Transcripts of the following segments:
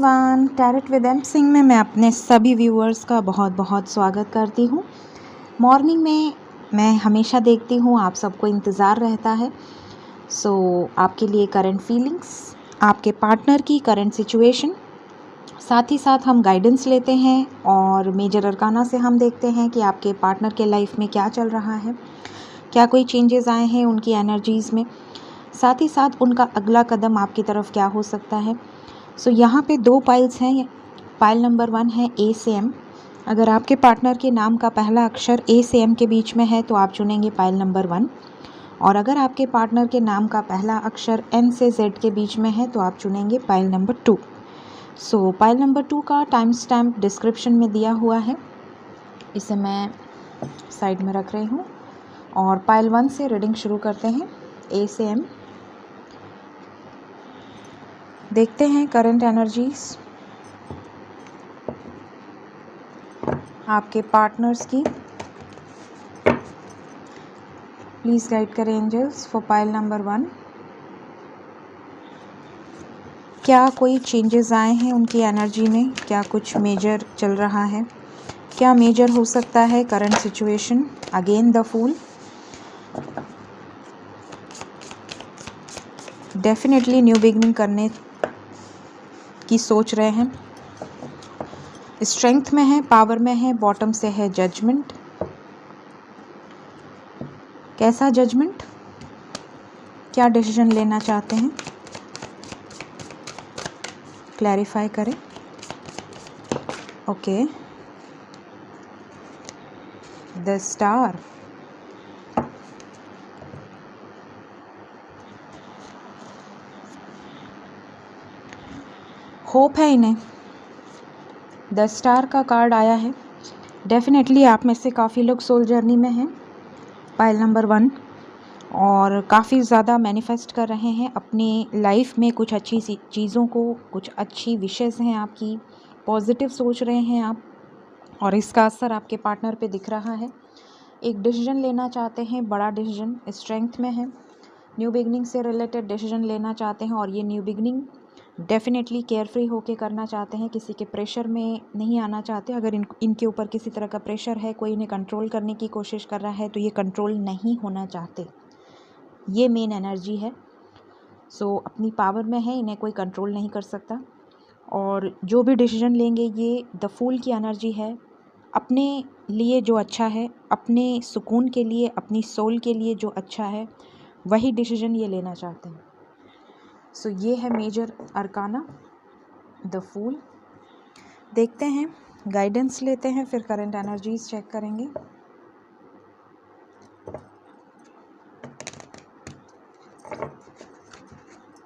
Everyone, tarot with M Singh में मैं अपने सभी व्यूअर्स का बहुत बहुत स्वागत करती हूँ। मॉर्निंग में मैं हमेशा देखती हूँ आप सबको इंतज़ार रहता है। आपके लिए करंट फीलिंग्स, आपके पार्टनर की करंट सिचुएशन, साथ ही साथ हम गाइडेंस लेते हैं और मेजर अरकाना से हम देखते हैं कि आपके पार्टनर के लाइफ में क्या चल रहा है, क्या कोई चेंजेस आए हैं उनकी एनर्जीज़ में, साथ ही साथ उनका अगला कदम आपकी तरफ क्या हो सकता है। यहाँ पे 2 पाइल्स हैं। पाइल नंबर 1 है ए से एम। अगर आपके पार्टनर के नाम का पहला अक्षर ए से एम के बीच में है तो आप चुनेंगे पाइल नंबर 1, और अगर आपके पार्टनर के नाम का पहला अक्षर एन से जेड के बीच में है तो आप चुनेंगे पाइल नंबर 2। पाइल नंबर 2 का टाइम स्टैम्प डिस्क्रिप्शन में दिया हुआ है, इसे मैं साइड में रख रही हूँ। और पाइल 1 से रीडिंग शुरू करते हैं। ए से एम देखते हैं करंट एनर्जीज आपके पार्टनर्स की। प्लीज़ गाइड करें एंजल्स फॉर पाइल नंबर 1। क्या कोई चेंजेस आए हैं उनकी एनर्जी में, क्या कुछ मेजर चल रहा है, क्या मेजर हो सकता है current situation. Again the fool. Definitely new beginning करने की सोच रहे हैं। स्ट्रेंथ में है, पावर में है, बॉटम से है जजमेंट। कैसा जजमेंट, क्या डिसीजन लेना चाहते हैं, क्लैरिफाई करें। Okay, the star. होप है इन्हें। द स्टार का कार्ड आया है। डेफिनेटली आप में से काफ़ी लोग सोल जर्नी में हैं, पाइल नंबर 1, और काफ़ी ज़्यादा मैनिफेस्ट कर रहे हैं अपनी लाइफ में कुछ अच्छी सी चीज़ों को, कुछ अच्छी विशेज़ हैं आपकी, पॉजिटिव सोच रहे हैं आप, और इसका असर आपके पार्टनर पे दिख रहा है। एक डिसीजन लेना चाहते हैं, बड़ा डिसीजन, स्ट्रेंथ में है, न्यू बिगनिंग से रिलेटेड डिसीजन लेना चाहते हैं, और ये new beginning definitely care free होके करना चाहते हैं, किसी के प्रेशर में नहीं आना चाहते। अगर इनके ऊपर किसी तरह का प्रेशर है, कोई इन्हें कंट्रोल करने की कोशिश कर रहा है, तो ये कंट्रोल नहीं होना चाहते। ये मेन एनर्जी है। अपनी पावर में है, इन्हें कोई कंट्रोल नहीं कर सकता, और जो भी डिसीजन लेंगे ये द फूल की एनर्जी है। अपने लिए जो अच्छा है, अपने सुकून के लिए, अपनी सोल के लिए जो अच्छा है, वही डिसीजन ये लेना चाहते हैं। ये है मेजर अरकाना, द फूल। देखते हैं, गाइडेंस लेते हैं, फिर करंट एनर्जीज चेक करेंगे।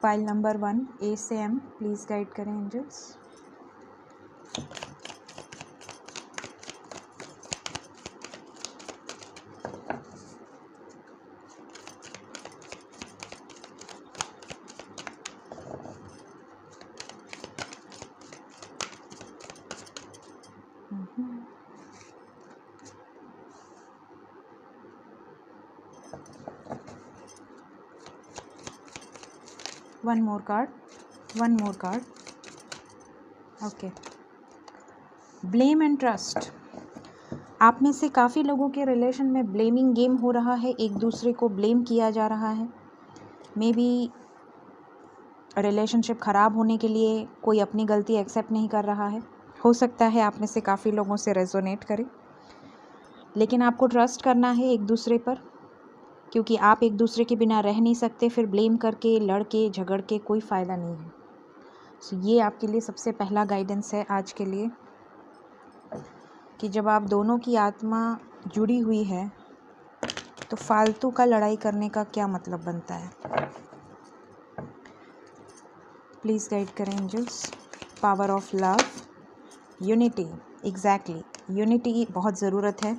पाइल नंबर 1 ए से एम, प्लीज़ गाइड करें angels. One more card. Okay, blame and trust. आप में से काफ़ी लोगों के रिलेशन में ब्लेमिंग गेम हो रहा है, एक दूसरे को ब्लेम किया जा रहा है। मे बी रिलेशनशिप ख़राब होने के लिए कोई अपनी गलती एक्सेप्ट नहीं कर रहा है। हो सकता है आप में से काफ़ी लोगों से रेजोनेट करे, लेकिन आपको ट्रस्ट करना है एक दूसरे पर, क्योंकि आप एक दूसरे के बिना रह नहीं सकते। फिर ब्लेम करके, लड़ के, झगड़ के कोई फ़ायदा नहीं है। ये आपके लिए सबसे पहला गाइडेंस है आज के लिए, कि जब आप दोनों की आत्मा जुड़ी हुई है तो फालतू का लड़ाई करने का क्या मतलब बनता है। प्लीज़ गाइड करें angels. Power of love, unity. Exactly, unity की बहुत ज़रूरत है।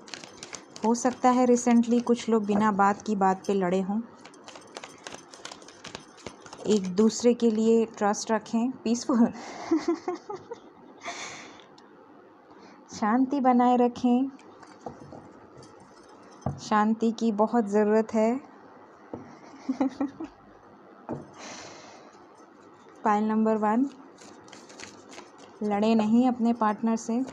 हो सकता है रिसेंटली कुछ लोग बिना बात की बात पे लड़े हों। एक दूसरे के लिए ट्रस्ट रखें, पीसफुल शांति बनाए रखें, शांति की बहुत ज़रूरत है। पाइल नंबर 1, लड़े नहीं अपने पार्टनर से।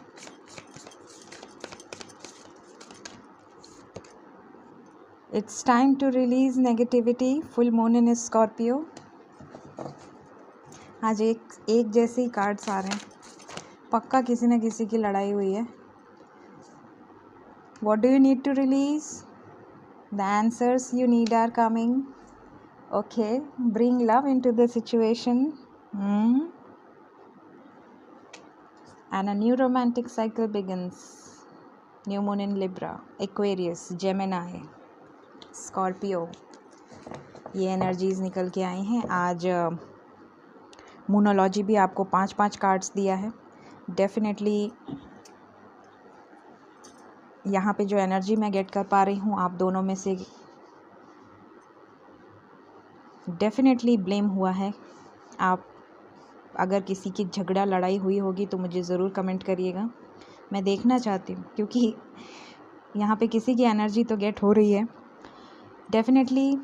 It's time to release negativity. Full moon in Scorpio. आज एक जैसे ही कार्ड्स आ रहे हैं, पक्का किसी न किसी की लड़ाई हुई है। What do you need to release? The answers you need are coming. Okay, bring love into the situation. And a new romantic cycle begins. New moon in Libra, Aquarius, Gemini, Scorpio. ये energies निकल के आई हैं। आज मूनोलॉजी भी आपको 5-5 cards दिया है। Definitely यहाँ पे जो एनर्जी मैं गेट कर पा रही हूँ, आप दोनों में से डेफिनेटली ब्लेम हुआ है। आप अगर किसी की झगड़ा लड़ाई हुई होगी तो मुझे ज़रूर कमेंट करिएगा, मैं देखना चाहती हूँ, क्योंकि यहाँ पे किसी की एनर्जी तो गेट हो रही है। डेफिनेटली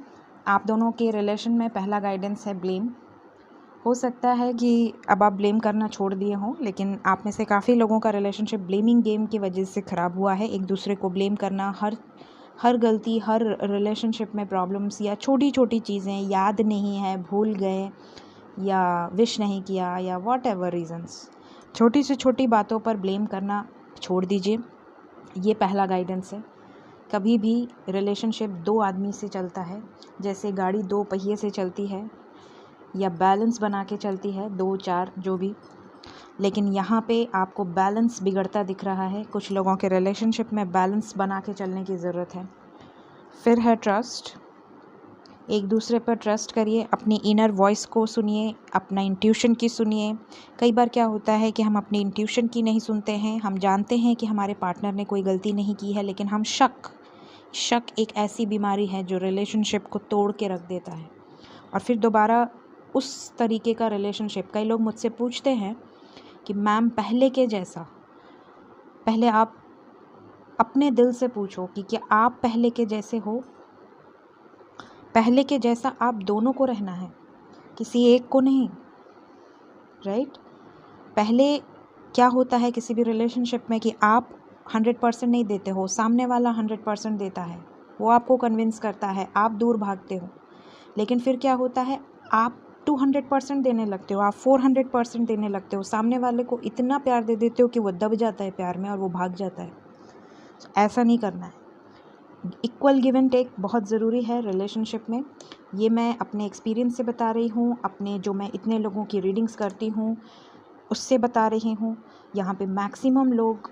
आप दोनों के रिलेशन में पहला गाइडेंस है ब्लेम। हो सकता है कि अब आप ब्लेम करना छोड़ दिए हों, लेकिन आप में से काफ़ी लोगों का रिलेशनशिप ब्लेमिंग गेम की वजह से ख़राब हुआ है। एक दूसरे को ब्लेम करना, हर गलती, हर रिलेशनशिप में प्रॉब्लम्स या छोटी छोटी चीज़ें याद नहीं है, भूल गए या विश नहीं किया या वॉट एवर रीज़न्स, छोटी से छोटी बातों पर ब्लेम करना छोड़ दीजिए। ये पहला गाइडेंस है। कभी भी रिलेशनशिप 2 आदमी से चलता है, जैसे गाड़ी 2 पहिए से चलती है या बैलेंस बना के चलती है, 2-4 जो भी, लेकिन यहाँ पे आपको बैलेंस बिगड़ता दिख रहा है। कुछ लोगों के रिलेशनशिप में बैलेंस बना के चलने की ज़रूरत है। फिर है ट्रस्ट। एक दूसरे पर ट्रस्ट करिए, अपनी इनर वॉइस को सुनिए, अपना इंट्यूशन की सुनिए। कई बार क्या होता है कि हम अपनी इंट्यूशन की नहीं सुनते हैं। हम जानते हैं कि हमारे पार्टनर ने कोई गलती नहीं की है, लेकिन हम शक एक ऐसी बीमारी है जो रिलेशनशिप को तोड़ के रख देता है और फिर दोबारा उस तरीके का रिलेशनशिप। कई लोग मुझसे पूछते हैं कि मैम पहले के जैसा, पहले आप अपने दिल से पूछो कि क्या आप पहले के जैसे हो। पहले के जैसा आप दोनों को रहना है, किसी एक को नहीं, राइट। पहले क्या होता है किसी भी रिलेशनशिप में कि आप 100% नहीं देते हो, सामने वाला 100% देता है, वो आपको कन्विंस करता है, आप दूर भागते हो। लेकिन फिर क्या होता है, आप 200% देने लगते हो, आप 400% देने लगते हो, सामने वाले को इतना प्यार दे देते हो कि वो दब जाता है प्यार में और वो भाग जाता है। ऐसा नहीं करना है। इक्वल गिव एंड टेक बहुत ज़रूरी है रिलेशनशिप में। ये मैं अपने एक्सपीरियंस से बता रही हूँ, अपने जो मैं इतने लोगों की रीडिंग्स करती हूँ उससे बता रही हूँ। यहाँ पे मैक्सिमम लोग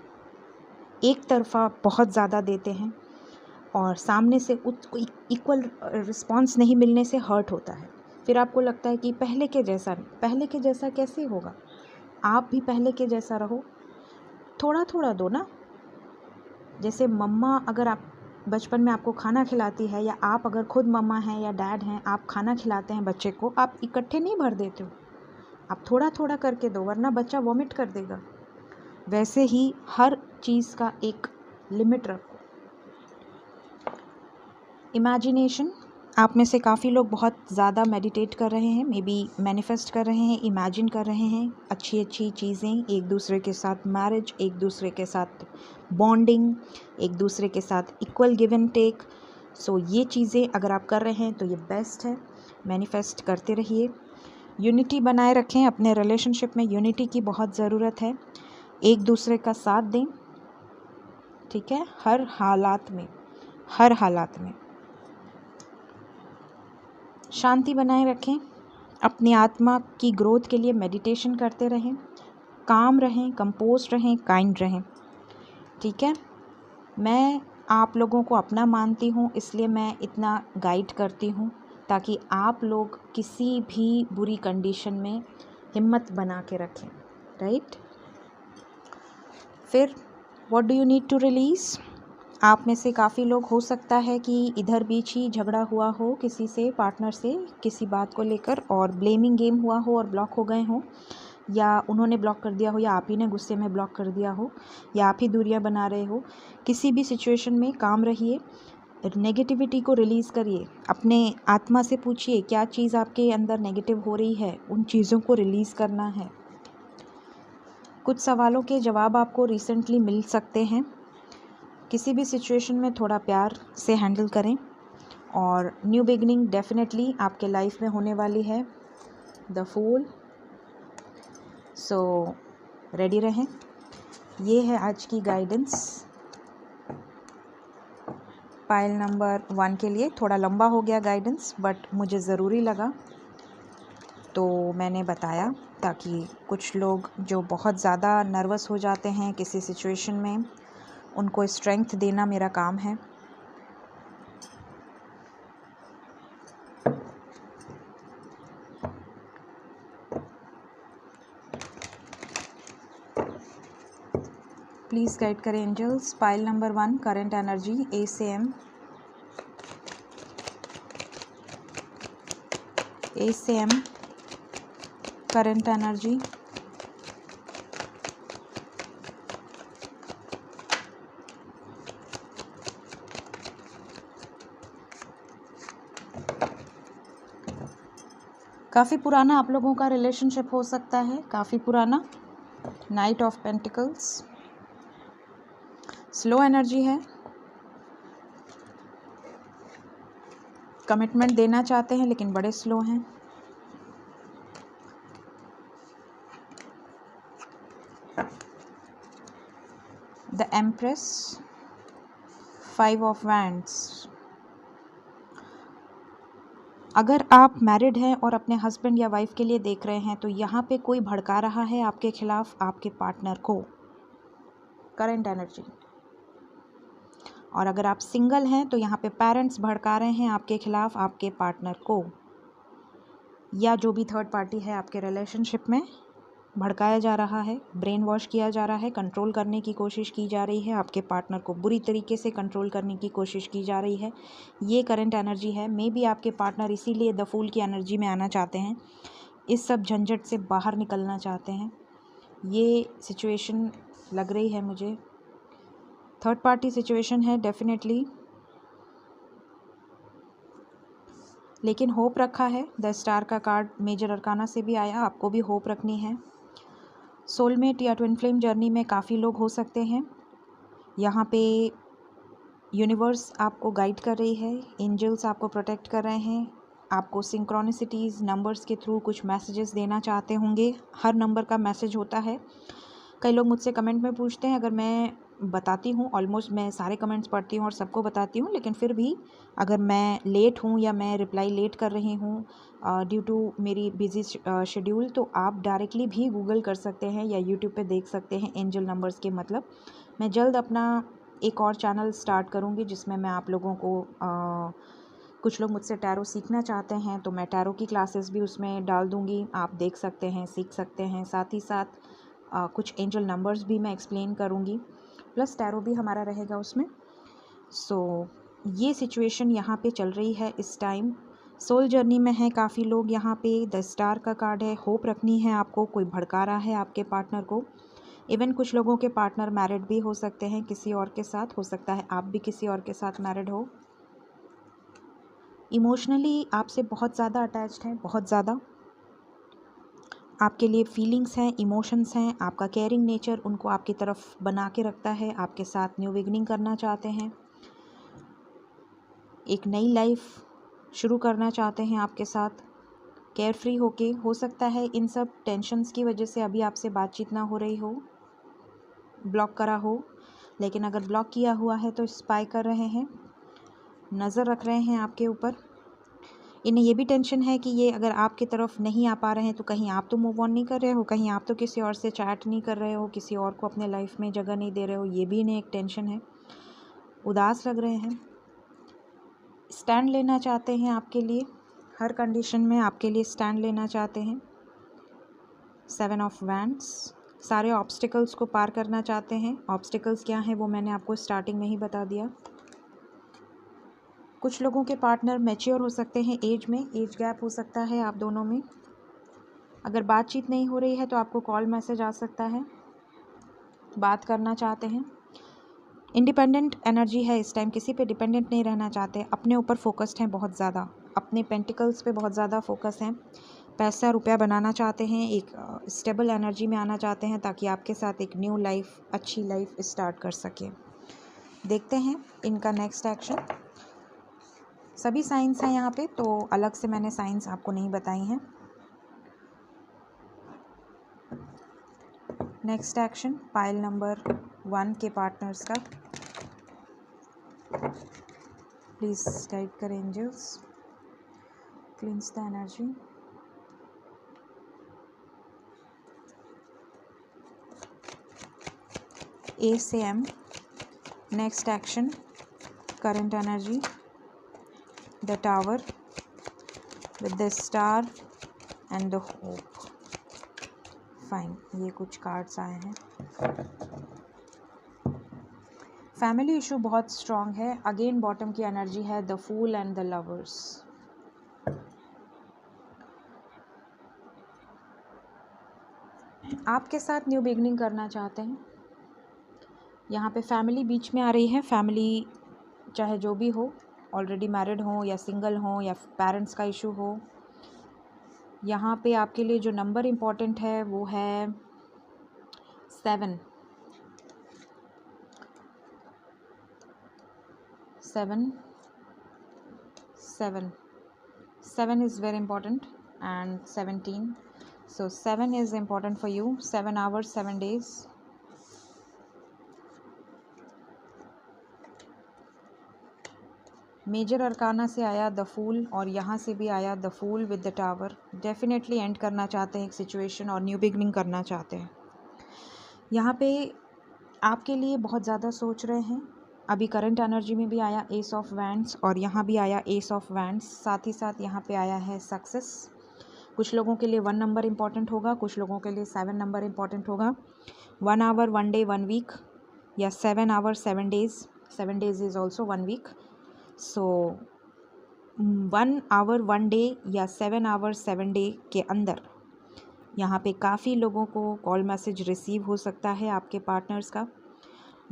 एक तरफ़ा बहुत ज़्यादा देते हैं और सामने से इक्वल रिस्पॉन्स नहीं मिलने से हर्ट होता है। फिर आपको लगता है कि पहले के जैसा कैसे होगा। आप भी पहले के जैसा रहो, थोड़ा थोड़ा दो ना। जैसे मम्मा अगर आप बचपन में आपको खाना खिलाती है, या आप अगर खुद मम्मा हैं या डैड हैं, आप खाना खिलाते हैं बच्चे को, आप इकट्ठे नहीं भर देते हो, आप थोड़ा थोड़ा करके दो, वरना बच्चा वॉमिट कर देगा। वैसे ही हर चीज़ का एक लिमिट रखो। इमेजिनेशन, आप में से काफ़ी लोग बहुत ज़्यादा मेडिटेट कर रहे हैं, मे बी मैनिफेस्ट कर रहे हैं, इमेजिन कर रहे हैं अच्छी अच्छी चीज़ें, एक दूसरे के साथ मैरिज, एक दूसरे के साथ बॉन्डिंग, एक दूसरे के साथ इक्वल गिव एंड टेक। सो ये चीज़ें अगर आप कर रहे हैं तो ये बेस्ट है, मैनिफेस्ट करते रहिए। यूनिटी बनाए रखें, अपने रिलेशनशिप में यूनिटी की बहुत ज़रूरत है। एक दूसरे का साथ दें, ठीक है, हर हालात में। शांति बनाए रखें, अपनी आत्मा की ग्रोथ के लिए मेडिटेशन करते रहें, काम रहें, कंपोज रहें, काइंड रहें, ठीक है। मैं आप लोगों को अपना मानती हूँ, इसलिए मैं इतना गाइड करती हूँ ताकि आप लोग किसी भी बुरी कंडीशन में हिम्मत बना के रखें, राइट। फिर what do you need to release. आप में से काफ़ी लोग हो सकता है कि इधर बीच ही झगड़ा हुआ हो किसी से, पार्टनर से किसी बात को लेकर, और ब्लेमिंग गेम हुआ हो और ब्लॉक हो गए हों, या उन्होंने ब्लॉक कर दिया हो, या आप ही ने गुस्से में ब्लॉक कर दिया हो, या आप ही दूरियां बना रहे हो। किसी भी सिचुएशन में काम रहिए, नेगेटिविटी को रिलीज़ करिए, अपने आत्मा से पूछिए क्या चीज़ आपके अंदर नेगेटिव हो रही है, उन चीज़ों को रिलीज़ करना है। कुछ सवालों के जवाब आपको रिसेंटली मिल सकते हैं। किसी भी सिचुएशन में थोड़ा प्यार से हैंडल करें और न्यू बिगनिंग डेफिनेटली आपके लाइफ में होने वाली है। The fool. सो रेडी रहें। ये है आज की गाइडेंस पाइल नंबर 1 के लिए। थोड़ा लंबा हो गया गाइडेंस, बट मुझे ज़रूरी लगा तो मैंने बताया, ताकि कुछ लोग जो बहुत ज़्यादा नर्वस हो जाते हैं किसी सिचुएशन में, उनको स्ट्रेंथ देना मेरा काम है। प्लीज़ गाइड करें angels. Pile number 1 current energy A से एम। ए से एम करंट एनर्जी। काफ़ी पुराना आप लोगों का रिलेशनशिप हो सकता है, काफ़ी पुराना। Night of pentacles slow energy है। कमिटमेंट देना चाहते हैं लेकिन बड़े स्लो हैं। The empress, 5 of wands. अगर आप मैरिड हैं और अपने हस्बैंड या वाइफ के लिए देख रहे हैं तो यहाँ पे कोई भड़का रहा है आपके खिलाफ आपके पार्टनर को, करंट एनर्जी। और अगर आप सिंगल हैं तो यहाँ पे पेरेंट्स भड़का रहे हैं आपके खिलाफ आपके पार्टनर को, या जो भी थर्ड पार्टी है आपके रिलेशनशिप में भड़काया जा रहा है, ब्रेन वॉश किया जा रहा है, कंट्रोल करने की कोशिश की जा रही है, आपके पार्टनर को बुरी तरीके से कंट्रोल करने की कोशिश की जा रही है। ये करंट एनर्जी है। मे बी आपके पार्टनर इसीलिए द फूल की एनर्जी में आना चाहते हैं, इस सब झंझट से बाहर निकलना चाहते हैं। ये सिचुएशन लग रही है मुझे थर्ड पार्टी सिचुएशन है डेफिनेटली, लेकिन होप रखा है। द स्टार का कार्ड मेजर अरकाना से भी आया, आपको भी होप रखनी है। सोलमेट या ट्विन फ्लेम जर्नी में काफ़ी लोग हो सकते हैं। यहाँ पे यूनिवर्स आपको गाइड कर रही है, एंजल्स आपको प्रोटेक्ट कर रहे हैं, आपको सिंक्रोनिसिटीज़ नंबर्स के थ्रू कुछ मैसेजेस देना चाहते होंगे। हर नंबर का मैसेज होता है। कई लोग मुझसे कमेंट में पूछते हैं, अगर मैं बताती हूँ, ऑलमोस्ट मैं सारे कमेंट्स पढ़ती हूँ और सबको बताती हूँ, लेकिन फिर भी अगर मैं लेट हूँ या मैं रिप्लाई लेट कर रही हूँ ड्यू टू मेरी बिजी शेड्यूल, तो आप डायरेक्टली भी गूगल कर सकते हैं या यूट्यूब पे देख सकते हैं एंजल नंबर्स के मतलब। मैं जल्द अपना एक और चैनल स्टार्ट करूँगी जिसमें मैं आप लोगों को कुछ लोग मुझसे टैरो सीखना चाहते हैं तो मैं टैरो की क्लासेस भी उसमें डाल दूँगी, आप देख सकते हैं, सीख सकते हैं। साथ ही साथ कुछ एंजल नंबर्स भी मैं एक्सप्लेन करूँगी, प्लस टैरो भी हमारा रहेगा उसमें। सो ये सिचुएशन यहाँ पे चल रही है इस टाइम। सोल जर्नी में है काफ़ी लोग यहाँ पे। द स्टार का कार्ड है। होप रखनी है आपको, कोई भड़का रहा है आपके पार्टनर को। इवन कुछ लोगों के पार्टनर मैरिड भी हो सकते हैं, किसी और के साथ हो सकता है, आप भी किसी और के साथ मैरिड हो। इमोशनली आपसे बहुत ज़्यादा अटैच्ड हैं, बहुत ज़्यादा आपके लिए फीलिंग्स हैं, इमोशंस हैं। आपका केयरिंग नेचर उनको आपकी तरफ बना के रखता है, आपके साथ न्यू बिगनिंग करना चाहते हैं, एक नई लाइफ शुरू करना चाहते हैं आपके साथ केयर फ्री होके। हो सकता है इन सब टेंशन्स की वजह से अभी आपसे बातचीत ना हो रही हो, ब्लॉक करा हो, लेकिन अगर ब्लॉक किया हुआ है तो स्पाई कर रहे हैं, नज़र रख रहे हैं आपके ऊपर। इन्हें ये भी टेंशन है कि ये अगर आपकी तरफ नहीं आ पा रहे हैं तो कहीं आप तो मूव ऑन नहीं कर रहे हो, कहीं आप तो किसी और से चैट नहीं कर रहे हो, किसी और को अपने लाइफ में जगह नहीं दे रहे हो, ये भी इन्हें एक टेंशन है। उदास लग रहे हैं, स्टैंड लेना चाहते हैं आपके लिए, हर कंडीशन में आपके लिए स्टैंड लेना चाहते हैं। 7 ऑफ वैंड्स, सारे ऑब्स्टिकल्स को पार करना चाहते हैं। ऑब्स्टिकल्स क्या हैं वो मैंने आपको स्टार्टिंग में ही बता दिया। कुछ लोगों के पार्टनर मैच्योर हो सकते हैं एज में, एज गैप हो सकता है आप दोनों में। अगर बातचीत नहीं हो रही है तो आपको कॉल मैसेज आ सकता है, बात करना चाहते हैं। इंडिपेंडेंट एनर्जी है इस टाइम, किसी पे डिपेंडेंट नहीं रहना चाहते, अपने ऊपर फोकस्ड हैं बहुत ज़्यादा, अपने पेंटिकल्स पे बहुत ज़्यादा फोकस हैं। पैसा रुपया बनाना चाहते हैं, एक स्टेबल एनर्जी में आना चाहते हैं ताकि आपके साथ एक न्यू लाइफ, अच्छी लाइफ स्टार्ट कर सके। देखते हैं इनका नेक्स्ट एक्शन। सभी साइंस हैं यहाँ पे, तो अलग से मैंने साइंस आपको नहीं बताई हैं। नेक्स्ट एक्शन पाइल नंबर 1 के पार्टनर्स का। प्लीज गाइड करें angels, cleanse the energy. A से M, next action current energy, the tower with the star and the hope. Fine, ये कुछ कार्ड्स आए हैं। फैमिली इशू बहुत स्ट्रांग है। अगेन बॉटम की एनर्जी है the fool and the lovers. आपके साथ न्यू बिगनिंग करना चाहते हैं। यहाँ पे फैमिली बीच में आ रही है। फैमिली चाहे जो भी हो, ऑलरेडी मैरिड हो या सिंगल हो या पेरेंट्स का इशू हो। यहाँ पे आपके लिए जो नंबर इम्पॉर्टेंट है वो है 7। 7 is very important, and 17. So 7 is important for you. 7 hours, 7 days. Major arcana से आया द फूल और यहाँ से भी आया the fool with the tower. Definitely end करना चाहते हैं एक सिचुएशन और न्यू बिगनिंग करना चाहते हैं। यहाँ पे आपके लिए बहुत ज़्यादा सोच रहे हैं। अभी करंट एनर्जी में भी आया एस ऑफ वैंड्स और यहाँ भी आया एस ऑफ वैंड्स। साथ ही साथ यहाँ पे आया है सक्सेस। कुछ लोगों के लिए 1 नंबर इम्पॉर्टेंट होगा, कुछ लोगों के लिए 7 नंबर इम्पॉर्टेंट होगा। 1 hour 1 day 1 week या 7 hours 7 days। 7 days is also 1 week. So 1 hour 1 day या 7 hours 7 day के अंदर यहाँ पे काफ़ी लोगों को कॉल मैसेज रिसीव हो सकता है आपके पार्टनर्स का।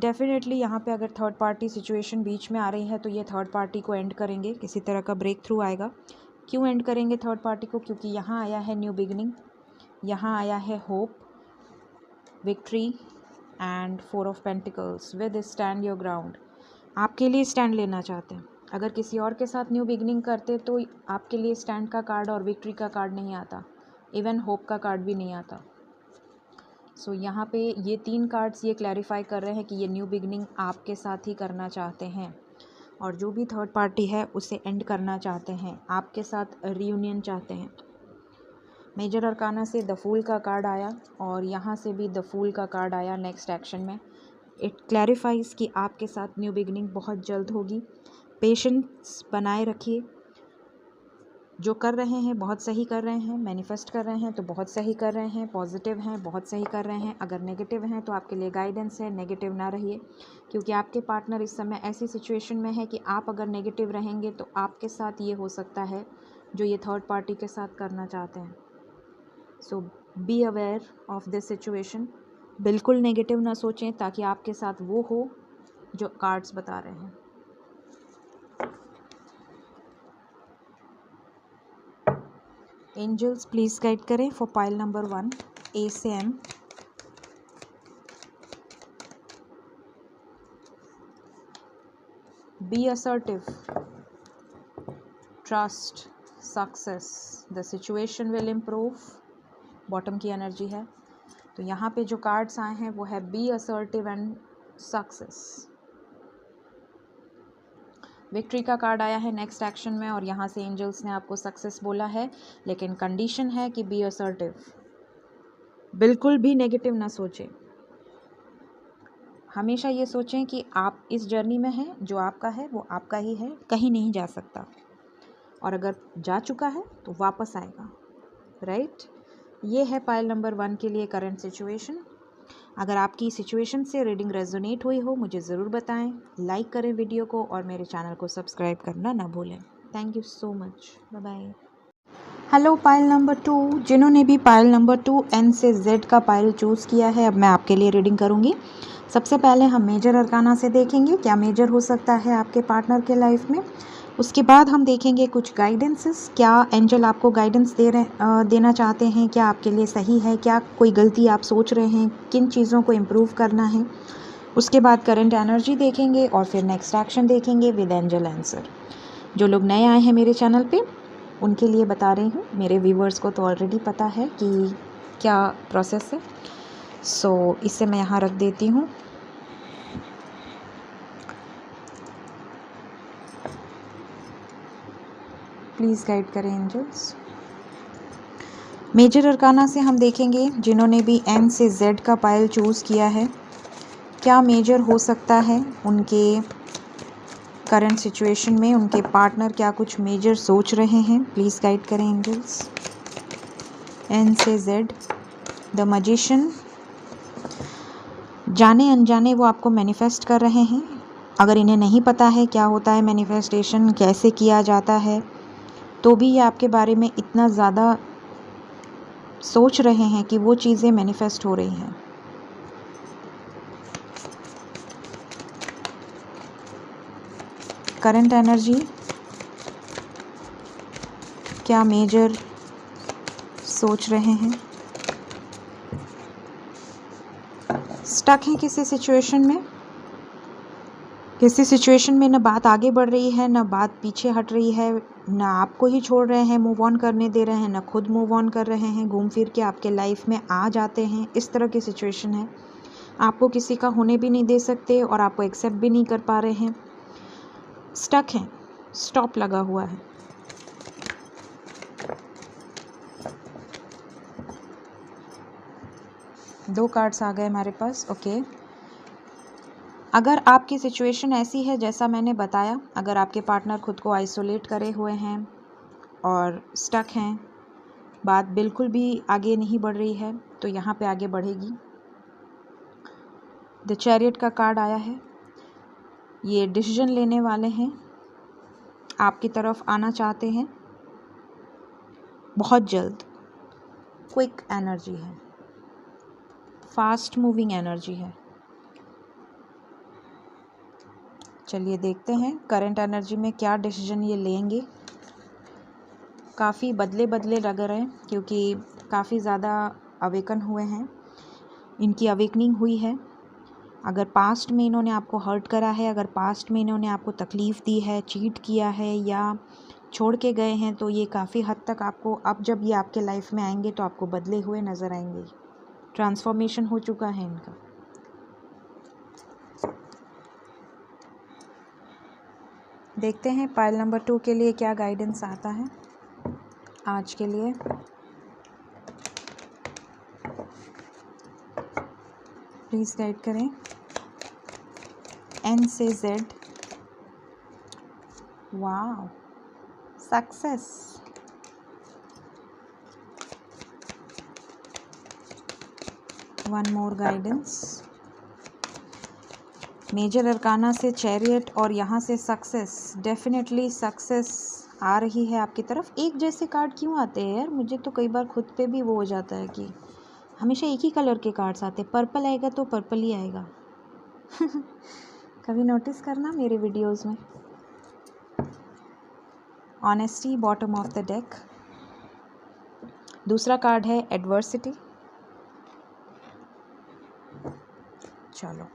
डेफिनेटली यहाँ पे अगर थर्ड पार्टी सिचुएशन बीच में आ रही है तो ये थर्ड पार्टी को एंड करेंगे, किसी तरह का ब्रेक थ्रू आएगा। क्यों एंड करेंगे थर्ड पार्टी को? क्योंकि यहाँ आया है न्यू बिगनिंग, यहाँ आया है hope, victory and 4 of Pentacles with stand your ground. आपके लिए स्टैंड लेना चाहते हैं। अगर किसी और के साथ न्यू बिगनिंग करते तो आपके लिए स्टैंड का कार्ड और विक्ट्री का कार्ड नहीं आता, इवन होप का कार्ड भी नहीं आता। सो यहाँ पे ये 3 कार्ड्स ये क्लैरिफाई कर रहे हैं कि ये न्यू बिगनिंग आपके साथ ही करना चाहते हैं और जो भी थर्ड पार्टी है उसे एंड करना चाहते हैं, आपके साथ रियूनियन चाहते हैं। मेजर अरकाना से द फूल का कार्ड आया और यहाँ से भी द फूल का कार्ड आया नेक्स्ट एक्शन में। इट क्लैरिफाइज कि आपके साथ न्यू बिगनिंग बहुत जल्द होगी। पेशेंस बनाए रखिए। जो कर रहे हैं बहुत सही कर रहे हैं, मैनिफेस्ट कर रहे हैं तो बहुत सही कर रहे हैं, पॉजिटिव हैं बहुत सही कर रहे हैं। अगर नेगेटिव हैं तो आपके लिए गाइडेंस है, नेगेटिव ना रहिए, क्योंकि आपके पार्टनर इस समय ऐसी सिचुएशन में है कि आप अगर नेगेटिव रहेंगे तो आपके साथ ये हो सकता है जो ये थर्ड पार्टी के साथ करना चाहते हैं। So be aware of this situation. बिल्कुल नेगेटिव ना सोचें ताकि आपके साथ वो हो जो कार्ड्स बता रहे हैं। एंजल्स प्लीज़ गाइड करें फॉर पाइल नंबर 1 ए से M. Be assertive, trust, success, the situation will improve. Bottom की एनर्जी है, तो यहाँ पे जो कार्ड्स आए हैं वो है be assertive and success. Victory का कार्ड आया है नेक्स्ट एक्शन में और यहाँ से एंजल्स ने आपको सक्सेस बोला है, लेकिन कंडीशन है कि बी असर्टिव। बिल्कुल भी नेगेटिव ना सोचें। हमेशा ये सोचें कि आप इस जर्नी में हैं, जो आपका है वो आपका ही है, कहीं नहीं जा सकता, और अगर जा चुका है तो वापस आएगा। राइट? ये है पाइल नंबर 1 के लिए करंट सिचुएशन। अगर आपकी सिचुएशन से रीडिंग रेजोनेट हुई हो मुझे ज़रूर बताएं, लाइक करें वीडियो को और मेरे चैनल को सब्सक्राइब करना ना भूलें। Thank you so much, bye bye. Hello pile number 2, जिन्होंने भी पाइल नंबर 2 एन से जेड का पाइल चूज़ किया है, अब मैं आपके लिए रीडिंग करूँगी। सबसे पहले हम मेजर अरकाना से देखेंगे क्या मेजर हो सकता है आपके पार्टनर के लाइफ में। उसके बाद हम देखेंगे कुछ गाइडेंसेस, क्या एंजल आपको गाइडेंस देना चाहते हैं, क्या आपके लिए सही है, क्या कोई गलती आप सोच रहे हैं, किन चीज़ों को इम्प्रूव करना है। उसके बाद करंट एनर्जी देखेंगे और फिर नेक्स्ट एक्शन देखेंगे विद एंजल आंसर। जो लोग नए आए हैं मेरे चैनल पे उनके लिए बता रही हूँ, मेरे व्यूवर्स को तो ऑलरेडी पता है कि क्या प्रोसेस है। सो इसे मैं यहाँ रख देती हूँ। प्लीज़ गाइड करें एंजल्स। मेजर अरकाना से हम देखेंगे जिन्होंने भी एन से जेड का पायल चूज़ किया है, क्या मेजर हो सकता है उनके करंट सिचुएशन में, उनके पार्टनर क्या कुछ मेजर सोच रहे हैं। प्लीज़ गाइड करें एंजल्स। एन से जेड, द मैजिशियन, जाने अनजाने वो आपको मैनिफेस्ट कर रहे हैं। अगर इन्हें नहीं पता है क्या होता है मैनिफेस्टेशन, कैसे किया जाता है, तो भी ये आपके बारे में इतना ज़्यादा सोच रहे हैं कि वो चीज़ें मैनिफेस्ट हो रही हैं। करंट एनर्जी, क्या मेजर सोच रहे हैं, स्टक हैं किसी सिचुएशन में, किसी सिचुएशन में न बात आगे बढ़ रही है, न बात पीछे हट रही है, न आपको ही छोड़ रहे हैं, मूव ऑन करने दे रहे हैं, न खुद मूव ऑन कर रहे हैं, घूम फिर के आपके लाइफ में आ जाते हैं। इस तरह की सिचुएशन है, आपको किसी का होने भी नहीं दे सकते और आपको एक्सेप्ट भी नहीं कर पा रहे हैं, स्टक हैं, स्टॉप लगा हुआ है। दो कार्ड्स आ गए हमारे पास। ओके, अगर आपकी सिचुएशन ऐसी है जैसा मैंने बताया, अगर आपके पार्टनर खुद को आइसोलेट करे हुए हैं और स्टक हैं, बात बिल्कुल भी आगे नहीं बढ़ रही है, तो यहाँ पे आगे बढ़ेगी। द चैरियट का कार्ड आया है, ये डिसीजन लेने वाले हैं, आपकी तरफ आना चाहते हैं बहुत जल्द। क्विक एनर्जी है, फास्ट मूविंग एनर्जी है। चलिए देखते हैं करंट एनर्जी में क्या डिसीजन ये लेंगे। काफ़ी बदले बदले लग रहे हैं क्योंकि काफ़ी ज़्यादा अवेकन हुए हैं, इनकी अवेकनिंग हुई है। अगर पास्ट में इन्होंने आपको हर्ट करा है, अगर पास्ट में इन्होंने आपको तकलीफ़ दी है, चीट किया है या छोड़ के गए हैं, तो ये काफ़ी हद तक आपको, अब जब ये आपके लाइफ में आएंगे तो आपको बदले हुए नज़र आएंगे। ट्रांसफॉर्मेशन हो चुका है इनका। देखते हैं पाइल नंबर 2 के लिए क्या गाइडेंस आता है आज के लिए। प्लीज़ गाइड करें। एन से Z, wow, success, one more guidance. Major arcana से चैरियट और यहाँ से सक्सेस, डेफिनेटली सक्सेस आ रही है आपकी तरफ। एक जैसे कार्ड क्यों आते हैं यार, मुझे तो कई बार खुद पे भी वो हो जाता है कि हमेशा एक ही कलर के कार्ड्स आते हैं। पर्पल आएगा तो पर्पल ही आएगा। कभी नोटिस करना मेरे वीडियोस में। Honesty, bottom of the deck. दूसरा कार्ड है एडवर्सिटी। चलो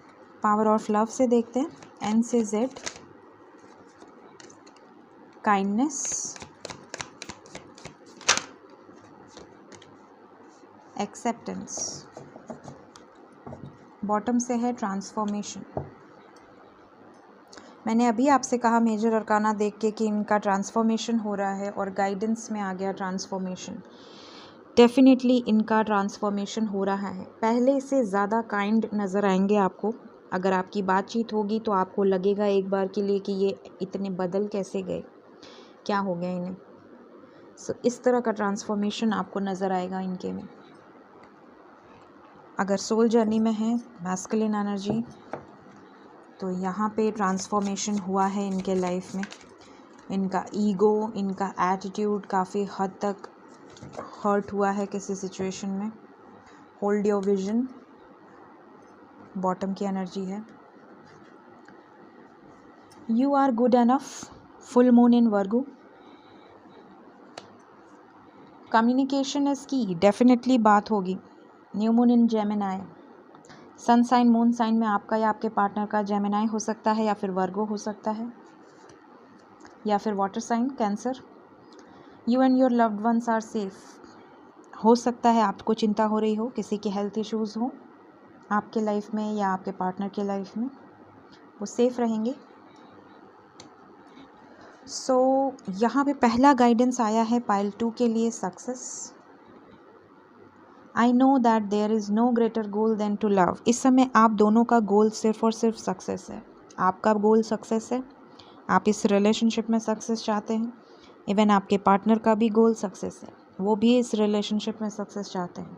पावर ऑफ लव से देखते हैं। एन से जेड, काइंडनेस, एक्सेप्टेंस। बॉटम से है ट्रांसफॉर्मेशन। मैंने अभी आपसे कहा मेजर अरकाना देख के कि इनका ट्रांसफॉर्मेशन हो रहा है और गाइडेंस में आ गया ट्रांसफॉर्मेशन। डेफिनेटली इनका ट्रांसफॉर्मेशन हो रहा है, पहले से ज़्यादा काइंड नज़र आएंगे आपको। अगर आपकी बातचीत होगी तो आपको लगेगा एक बार के लिए कि ये इतने बदल कैसे गए, क्या हो गया इन्हें। सो इस तरह का ट्रांसफॉर्मेशन आपको नज़र आएगा इनके में। अगर सोल जर्नी में है मैस्कुलिन एनर्जी, तो यहाँ पे ट्रांसफॉर्मेशन हुआ है इनके लाइफ में। इनका ईगो, इनका एटीट्यूड काफ़ी हद तक हर्ट हुआ है किसी सिचुएशन में। होल्ड योर विजन, बॉटम की एनर्जी है। You are good enough full moon in Virgo. Communication is key, definitely बात होगी। New moon in Gemini. Sun sign moon sign में आपका या आपके पार्टनर का जेमिनाई हो सकता है, या फिर वर्गो हो सकता है, या फिर water sign Cancer. You and your loved ones are safe. हो सकता है आपको चिंता हो रही हो, किसी के हेल्थ इश्यूज़ हो आपके लाइफ में या आपके पार्टनर के लाइफ में, वो सेफ रहेंगे। यहाँ पे पहला गाइडेंस आया है पाइल 2 के लिए, success. I know that there is no greater goal than to love. इस समय आप दोनों का गोल सिर्फ और सिर्फ सक्सेस है। आपका गोल सक्सेस है, आप इस रिलेशनशिप में सक्सेस चाहते हैं। इवन आपके पार्टनर का भी गोल सक्सेस है, वो भी इस रिलेशनशिप में सक्सेस चाहते हैं।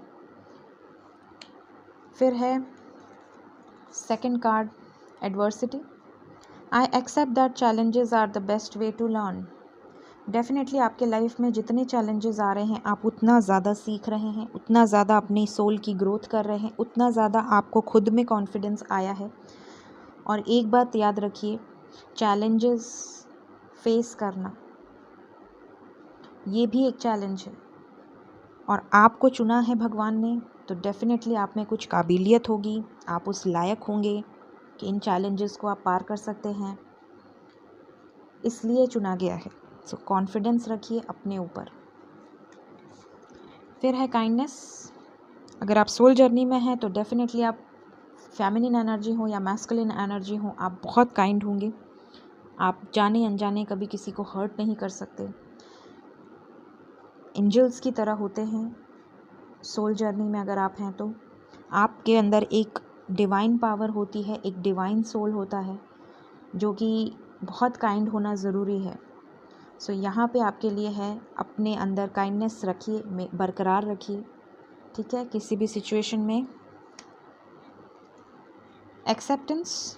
फिर है second card, adversity. I accept that challenges are the best way to learn. Definitely आपके लाइफ में जितने चैलेंजेस आ रहे हैं, आप उतना ज़्यादा सीख रहे हैं, उतना ज़्यादा अपनी सोल की ग्रोथ कर रहे हैं, उतना ज़्यादा आपको खुद में कॉन्फिडेंस आया है। और एक बात याद रखिए, चैलेंजेस फेस करना ये भी एक चैलेंज है, और आपको चुना है भगवान ने, तो डेफिनेटली आप में कुछ काबिलियत होगी, आप उस लायक होंगे कि इन चैलेंजेस को आप पार कर सकते हैं, इसलिए चुना गया है। सो कॉन्फिडेंस रखिए अपने ऊपर। फिर है काइंडनेस। अगर आप सोल जर्नी में हैं तो डेफिनेटली आप फेमिनिन एनर्जी हो या मैस्कुलिन एनर्जी हो, आप बहुत काइंड होंगे। आप जाने अनजाने कभी किसी को हर्ट नहीं कर सकते, एंजल्स की तरह होते हैं। सोल जर्नी में अगर आप हैं तो आपके अंदर एक डिवाइन पावर होती है, एक डिवाइन सोल होता है, जो कि बहुत काइंड होना ज़रूरी है। सो यहाँ पे आपके लिए है, अपने अंदर काइंडनेस रखिए, बरकरार रखिए, ठीक है। किसी भी सिचुएशन में एक्सेप्टेंस,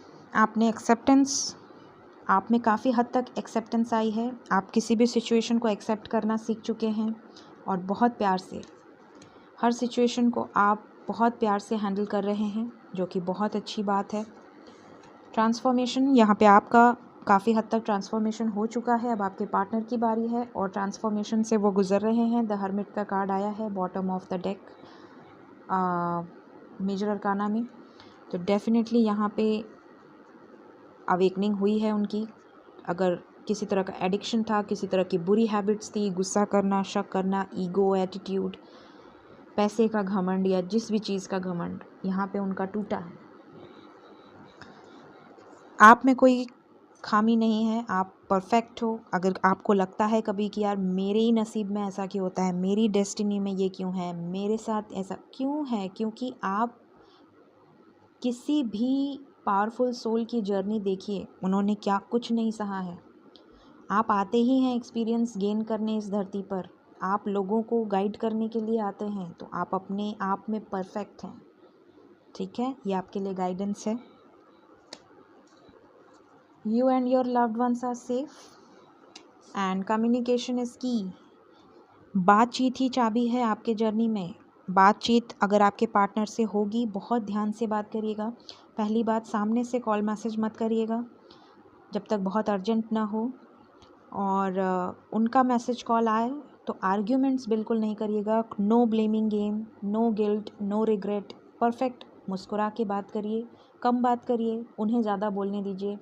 आप में काफ़ी हद तक एक्सेप्टेंस आई है। आप किसी भी सिचुएशन को एक्सेप्ट करना सीख चुके हैं, और बहुत प्यार से हर सिचुएशन को आप बहुत प्यार से हैंडल कर रहे हैं, जो कि बहुत अच्छी बात है। ट्रांसफॉर्मेशन, यहाँ पे आपका काफ़ी हद तक ट्रांसफॉर्मेशन हो चुका है, अब आपके पार्टनर की बारी है और ट्रांसफॉर्मेशन से वो गुजर रहे हैं। द हर्मिट का कार्ड आया है bottom of the deck major arcana में, तो डेफिनेटली यहाँ पे अवेकनिंग हुई है उनकी। अगर किसी तरह का एडिक्शन था, किसी तरह की बुरी हैबिट्स थी, गुस्सा करना, शक करना, ईगो, एटीट्यूड, पैसे का घमंड या जिस भी चीज़ का घमंड, यहाँ पे उनका टूटा है। आप में कोई खामी नहीं है, आप परफेक्ट हो। अगर आपको लगता है कभी कि यार मेरे ही नसीब में ऐसा क्यों होता है, मेरी डेस्टिनी में ये क्यों है, मेरे साथ ऐसा क्यों है, क्योंकि आप किसी भी पावरफुल सोल की जर्नी देखिए, उन्होंने क्या कुछ नहीं सहा है। आप आते ही हैं एक्सपीरियंस गेन करने इस धरती पर, आप लोगों को गाइड करने के लिए आते हैं, तो आप अपने आप में परफेक्ट हैं, ठीक है। ये आपके लिए गाइडेंस है। You and your loved ones are safe and communication is key. बातचीत ही चाबी है आपके जर्नी में। बातचीत अगर आपके पार्टनर से होगी, बहुत ध्यान से बात करिएगा। पहली बात, सामने से कॉल मैसेज मत करिएगा जब तक बहुत अर्जेंट ना हो, और उनका मैसेज कॉल आए तो आर्ग्यूमेंट्स बिल्कुल नहीं करिएगा। No blaming game, no guilt, no regret, perfect मुस्कुरा के बात करिए, कम बात करिए, उन्हें ज़्यादा बोलने दीजिए,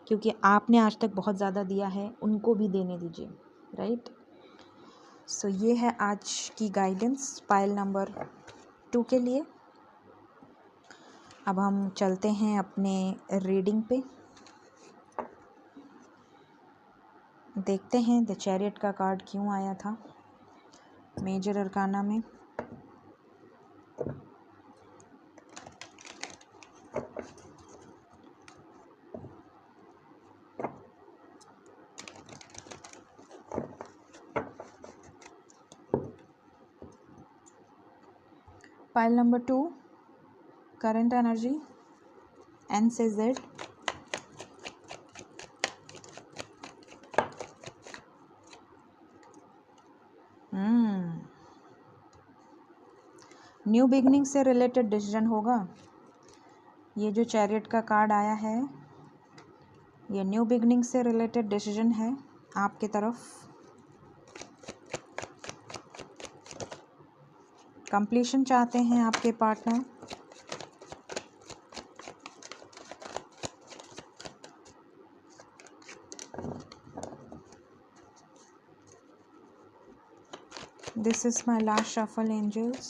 क्योंकि आपने आज तक बहुत ज़्यादा दिया है, उनको भी देने दीजिए, राइट। सो ये है आज की गाइडेंस पाइल नंबर 2 के लिए। अब हम चलते हैं अपने रीडिंग पे, देखते हैं द चैरियट का कार्ड क्यों आया था मेजर अरकाना में। Pile number 2, current energy, N से जेड। न्यू बिगनिंग से रिलेटेड डिसीजन होगा। ये जो चैरियट का कार्ड आया है, ये न्यू बिगनिंग से रिलेटेड डिसीजन है। आपके तरफ। कंप्लीशन चाहते हैं आपके partner. This is my last shuffle, angels.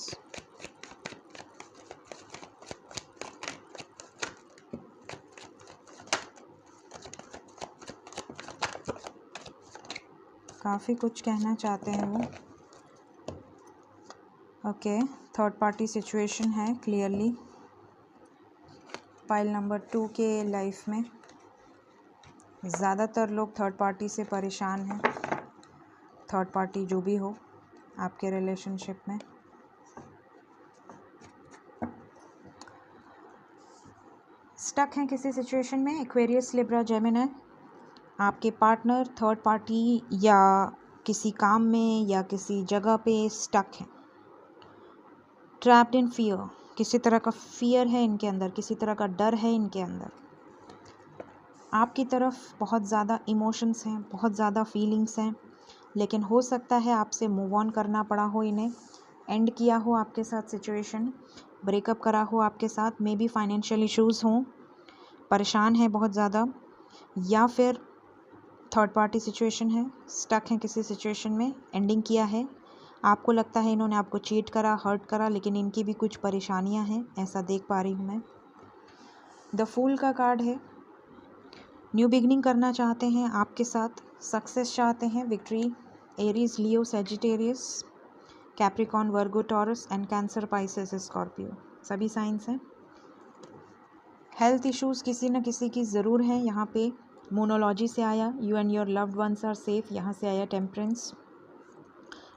काफ़ी कुछ कहना चाहते हैं वो। ओके, थर्ड पार्टी सिचुएशन है क्लियरली पाइल नंबर 2 के लाइफ में। ज़्यादातर लोग थर्ड पार्टी से परेशान हैं, थर्ड पार्टी जो भी हो आपके रिलेशनशिप में। स्टक हैं किसी सिचुएशन में। Aquarius, Libra, Gemini. आपके पार्टनर थर्ड पार्टी या किसी काम में या किसी जगह पे स्टक हैं। ट्रैप्ड इन फियर, किसी तरह का फियर है इनके अंदर, किसी तरह का डर है इनके अंदर। आपकी तरफ बहुत ज़्यादा इमोशंस हैं, बहुत ज़्यादा फीलिंग्स हैं, लेकिन हो सकता है आपसे मूव ऑन करना पड़ा हो इन्हें, एंड किया हो आपके साथ सिचुएशन, ब्रेकअप करा हो आपके साथ। मे बी फाइनेंशियल इश्यूज़ हों, परेशान है बहुत ज़्यादा, या फिर थर्ड पार्टी सिचुएशन है, स्टक हैं किसी सिचुएशन में, एंडिंग किया है। आपको लगता है इन्होंने आपको चीट करा, हर्ट करा, लेकिन इनकी भी कुछ परेशानियां हैं, ऐसा देख पा रही हूँ मैं। द फूल का कार्ड है। न्यू बिगनिंग करना चाहते हैं आपके साथ, सक्सेस चाहते हैं, victory. Aries, Leo, Sagittarius, Capricorn, Virgo, taurus and cancer, Pisces, Scorpio, सभी साइंस हैं। हेल्थ इश्यूज़ किसी न किसी की ज़रूर हैं यहाँ पे। मोनोलॉजी से आया, you and your loved ones are safe, यहाँ से आया टेम्परेंस।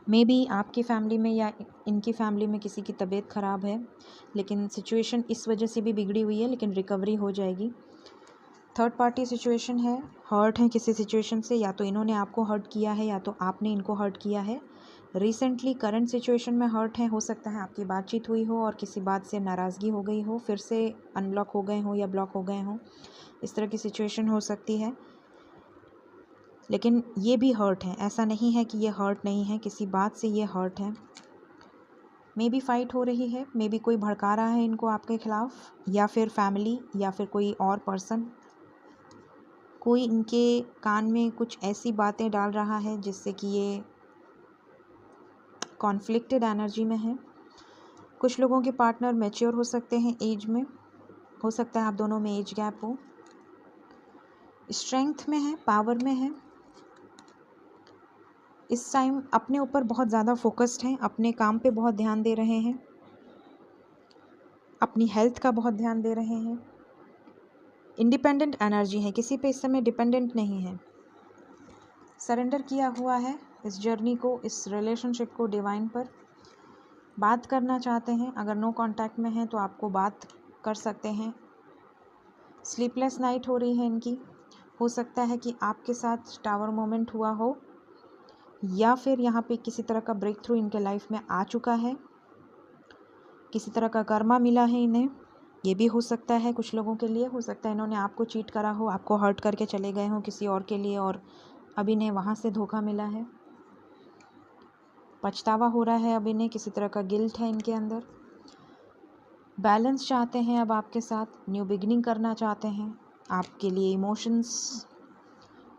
मे बी आपकी फैमिली में या इनकी फैमिली में किसी की तबीयत ख़राब है, लेकिन सिचुएशन इस वजह से भी बिगड़ी हुई है, लेकिन रिकवरी हो जाएगी। थर्ड पार्टी सिचुएशन है, हर्ट है किसी सिचुएशन से, या तो इन्होंने आपको हर्ट किया है या तो आपने इनको हर्ट किया है। रिसेंटली करंट सिचुएशन में हर्ट है, हो सकता है आपकी बातचीत हुई हो और किसी बात से नाराज़गी हो गई हो, फिर से अनब्लॉक हो गए हो या ब्लॉक हो गए हो, इस तरह की सिचुएशन हो सकती है। लेकिन ये भी हर्ट है, ऐसा नहीं है कि ये हर्ट नहीं है, किसी बात से ये हर्ट है। मे बी फाइट हो रही है, मे बी कोई भड़का रहा है इनको आपके खिलाफ, या फिर फैमिली या फिर कोई और पर्सन, कोई इनके कान में कुछ ऐसी बातें डाल रहा है जिससे कि ये कॉन्फ्लिक्टेड एनर्जी में है। कुछ लोगों के पार्टनर मैच्योर हो सकते हैं एज में, हो सकता है आप दोनों में एज गैप हो। स्ट्रेंथ में है, पावर में है, इस टाइम अपने ऊपर बहुत ज़्यादा फोकस्ड हैं, अपने काम पे बहुत ध्यान दे रहे हैं, अपनी हेल्थ का बहुत ध्यान दे रहे हैं। इंडिपेंडेंट एनर्जी है, किसी पे इस समय डिपेंडेंट नहीं है। सरेंडर किया हुआ है इस जर्नी को, इस रिलेशनशिप को डिवाइन पर। बात करना चाहते हैं, अगर नो कांटेक्ट में हैं तो आपको बात कर सकते हैं। स्लीपलेस नाइट हो रही है इनकी, हो सकता है कि आपके साथ टावर मोमेंट हुआ हो, या फिर यहाँ पे किसी तरह का ब्रेक थ्रू इनके लाइफ में आ चुका है, किसी तरह का कर्मा मिला है इन्हें, ये भी हो सकता है। कुछ लोगों के लिए हो सकता है इन्होंने आपको चीट करा हो, आपको हर्ट करके चले गए हो किसी और के लिए, और अब इन्हें वहाँ से धोखा मिला है, पछतावा हो रहा है अब इन्हें, किसी तरह का गिल्ट है इनके अंदर। बैलेंस चाहते हैं अब आपके साथ, न्यू बिगिनिंग करना चाहते हैं, आपके लिए इमोशंस,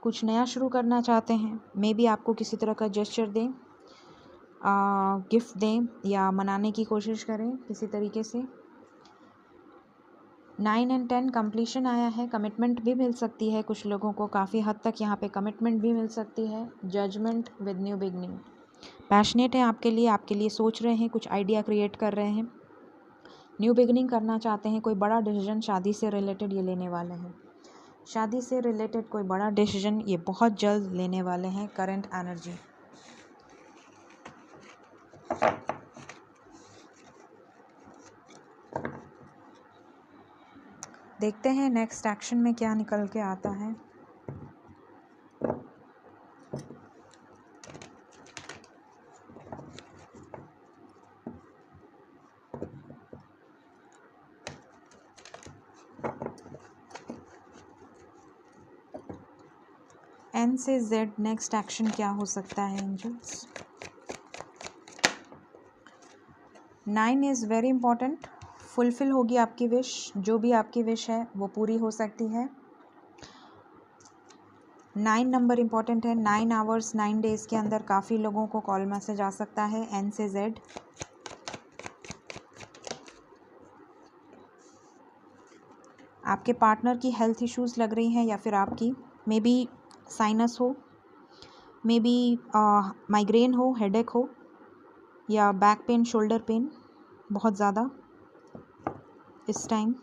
कुछ नया शुरू करना चाहते हैं। मे बी आपको किसी तरह का जेस्चर दें, गिफ्ट दें, या मनाने की कोशिश करें किसी तरीके से। 9 एंड 10 कंप्लीशन आया है, कमिटमेंट भी मिल सकती है कुछ लोगों को, काफ़ी हद तक यहाँ पे कमिटमेंट भी मिल सकती है। Judgement with new beginning, passionate है आपके लिए सोच रहे हैं, कुछ आइडिया क्रिएट कर रहे हैं, न्यू बिगनिंग करना चाहते हैं। कोई बड़ा डिसीजन शादी से रिलेटेड ये लेने वाले हैं, शादी से रिलेटेड कोई बड़ा डिसीजन ये बहुत जल्द लेने वाले हैं। करंट एनर्जी, देखते हैं नेक्स्ट एक्शन में क्या निकल के आता है। एन से जेड नेक्स्ट एक्शन क्या हो सकता है angels? 9 is very important. Fulfil होगी आपकी विश, जो भी आपकी विश है वो पूरी हो सकती है। 9 नंबर इंपॉर्टेंट है। 9 आवर्स 9 डेज़ के अंदर काफ़ी लोगों को कॉल मैसेज आ सकता है एन से जेड। आपके पार्टनर की हेल्थ इश्यूज़ लग रही हैं या फिर आपकी मे बी साइनस हो, मे बी माइग्रेन हो, हेडेक हो, या बैक पेन, शोल्डर पेन बहुत ज़्यादा इस टाइम।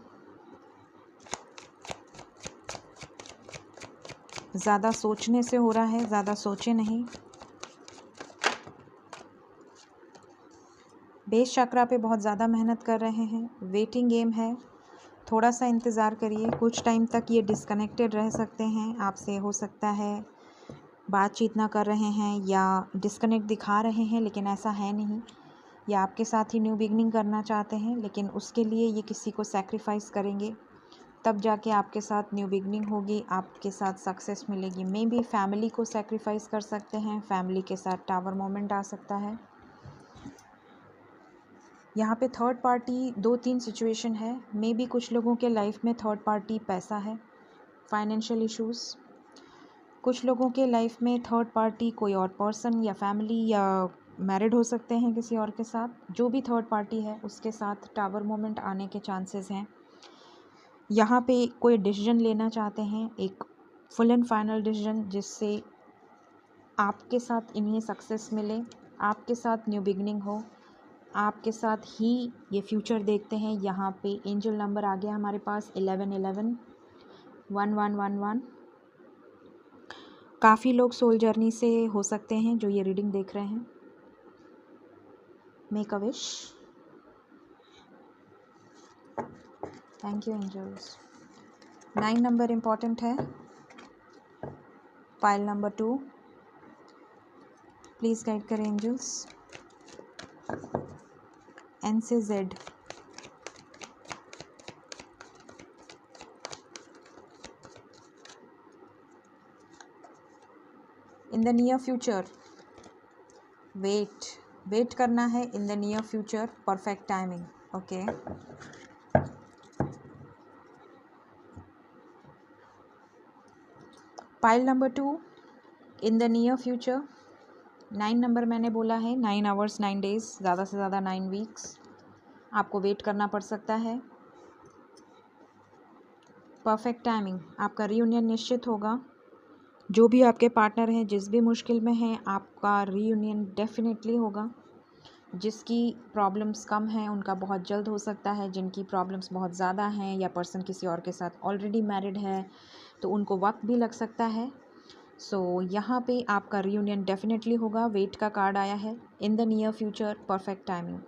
ज़्यादा सोचने से हो रहा है, ज़्यादा सोचे नहीं। बेस चक्रा पे बहुत ज़्यादा मेहनत कर रहे हैं। वेटिंग गेम है, थोड़ा सा इंतज़ार करिए। कुछ टाइम तक ये डिस्कनेक्टेड रह सकते हैं आपसे, हो सकता है बातचीत ना कर रहे हैं या डिस्कनेक्ट दिखा रहे हैं, लेकिन ऐसा है नहीं। या आपके साथ ही न्यू बिगनिंग करना चाहते हैं, लेकिन उसके लिए ये किसी को सैक्रिफाइस करेंगे, तब जाके आपके साथ न्यू बिगनिंग होगी, आपके साथ सक्सेस मिलेगी। मे बी फैमिली को सैक्रिफाइस कर सकते हैं, फैमिली के साथ टावर मोमेंट आ सकता है। यहाँ पे थर्ड पार्टी 2-3 सिचुएशन है। मे बी कुछ लोगों के लाइफ में थर्ड पार्टी पैसा है, फाइनेंशियल इश्यूज़। कुछ लोगों के लाइफ में थर्ड पार्टी कोई और पर्सन या फैमिली या मैरिड हो सकते हैं किसी और के साथ। जो भी थर्ड पार्टी है उसके साथ टावर मोमेंट आने के चांसेस हैं। यहाँ पे कोई डिसीजन लेना चाहते हैं, एक फुल एंड फाइनल डिसीजन, जिससे आपके साथ इन्हें सक्सेस मिले, आपके साथ न्यू बिगनिंग हो, आपके साथ ही ये फ्यूचर देखते हैं। यहाँ पे एंजल नंबर आ गया हमारे पास 1111 1111। काफ़ी लोग सोल जर्नी से हो सकते हैं जो ये रीडिंग देख रहे हैं। Make a wish. Thank you angels. 9 number important है। पाइल नंबर 2 प्लीज़ गाइड करें एंजल्स। एन से Z. In the near future wait करना है। In the near future perfect timing. Okay, pile number 2 in the near future. 9 number मैंने बोला है, 9 hours 9 days, ज़्यादा से ज़्यादा 9 वीक्स आपको वेट करना पड़ सकता है। परफेक्ट टाइमिंग, आपका रीयूनियन निश्चित होगा। जो भी आपके पार्टनर हैं, जिस भी मुश्किल में हैं, आपका रीयूनियन डेफिनेटली होगा। जिसकी प्रॉब्लम्स कम हैं उनका बहुत जल्द हो सकता है। जिनकी प्रॉब्लम्स बहुत ज़्यादा हैं या पर्सन किसी और के साथ ऑलरेडी मैरिड है तो उनको वक्त भी लग सकता है। सो यहाँ पे आपका रीयूनियन डेफिनेटली होगा। वेट का कार्ड आया है। In the near future perfect timing.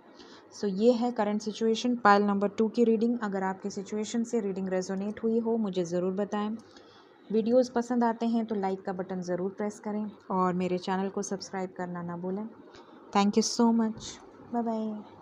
So ये है करंट सिचुएशन। पाइल नंबर 2 की रीडिंग। अगर आपकी सिचुएशन से रीडिंग रेजोनेट हुई हो मुझे ज़रूर बताएं। वीडियोस पसंद आते हैं तो लाइक का बटन ज़रूर प्रेस करें और मेरे चैनल को सब्सक्राइब करना ना भूलें। Thank you so much. Bye bye.